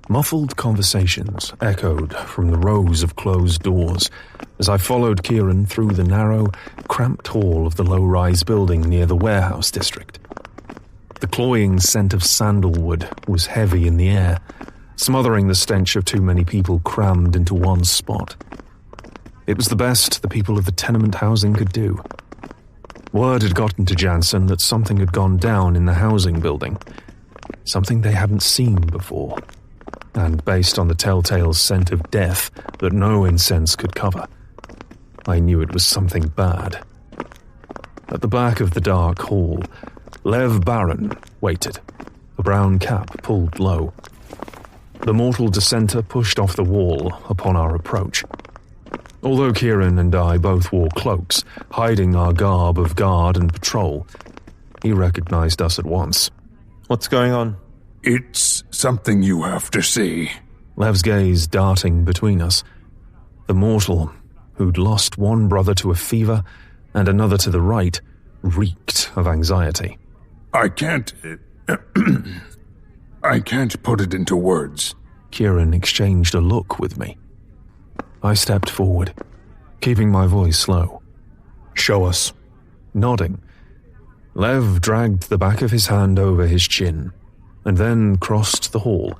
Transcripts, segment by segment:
Muffled conversations echoed from the rows of closed doors as I followed Kieran through the narrow, cramped hall of the low-rise building near the warehouse district. The cloying scent of sandalwood was heavy in the air, smothering the stench of too many people crammed into one spot. It was the best the people of the tenement housing could do. Word had gotten to Jansen that something had gone down in the housing building, something they hadn't seen before, and based on the telltale scent of death that no incense could cover, I knew it was something bad. At the back of the dark hall, Lev Baron waited, a brown cap pulled low. The mortal dissenter pushed off the wall upon our approach. Although Kieran and I both wore cloaks, hiding our garb of guard and patrol, he recognized us at once. What's going on? It's something you have to see. Lev's gaze darting between us. The mortal, who'd lost one brother to a fever and another to the right, reeked of anxiety. I can't put it into words. Kieran exchanged a look with me. I stepped forward, keeping my voice low. Show us. Nodding, Lev dragged the back of his hand over his chin, and then crossed the hall,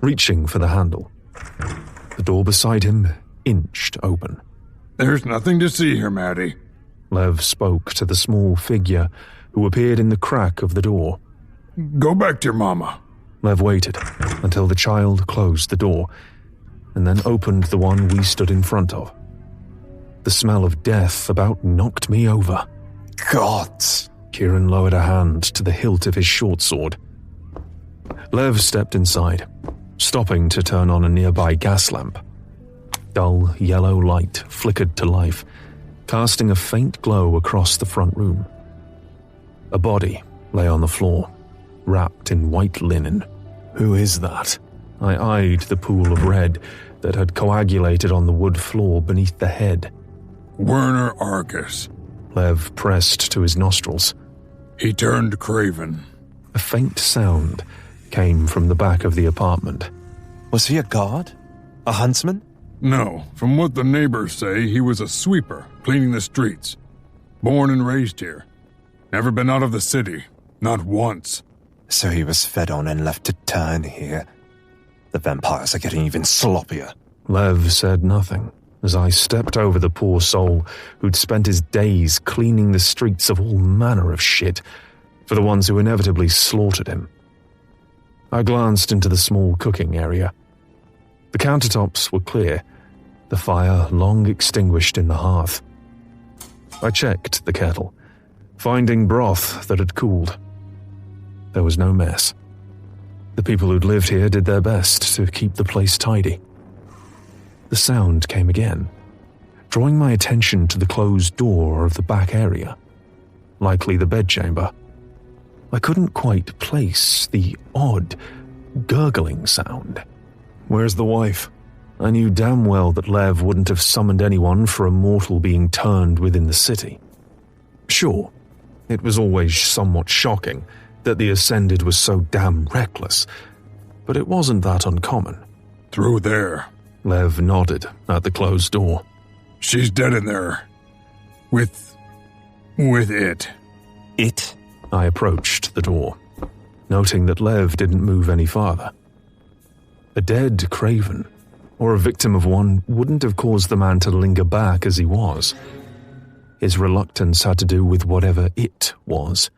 reaching for the handle. The door beside him inched open. There's nothing to see here, Maddie. Lev spoke to the small figure who appeared in the crack of the door. Go back to your mama. Lev waited until the child closed the door, and then opened the one we stood in front of. The smell of death about knocked me over. God! Kieran lowered a hand to the hilt of his short sword. Lev stepped inside, stopping to turn on a nearby gas lamp. Dull yellow light flickered to life, casting a faint glow across the front room. A body lay on the floor, wrapped in white linen. Who is that? I eyed the pool of red that had coagulated on the wood floor beneath the head. Werner Argus. Lev pressed to his nostrils. He turned craven. A faint sound came from the back of the apartment. Was he a guard? A huntsman? No, from what the neighbors say, he was a sweeper, cleaning the streets. Born and raised here. Never been out of the city. Not once. So he was fed on and left to turn here. The vampires are getting even sloppier. Lev said nothing as I stepped over the poor soul who'd spent his days cleaning the streets of all manner of shit for the ones who inevitably slaughtered him. I glanced into the small cooking area. The countertops were clear, the fire long extinguished in the hearth. I checked the kettle, finding broth that had cooled. There was no mess. The people who'd lived here did their best to keep the place tidy. The sound came again, drawing my attention to the closed door of the back area, likely the bedchamber. I couldn't quite place the odd, gurgling sound. Where's the wife? I knew damn well that Lev wouldn't have summoned anyone for a mortal being turned within the city. Sure, it was always somewhat shocking that the Ascended was so damn reckless, but it wasn't that uncommon. Through there. Lev nodded at the closed door. She's dead in there. With it. It? I approached the door, noting that Lev didn't move any farther. A dead craven, or a victim of one, wouldn't have caused the man to linger back as he was. His reluctance had to do with whatever it was.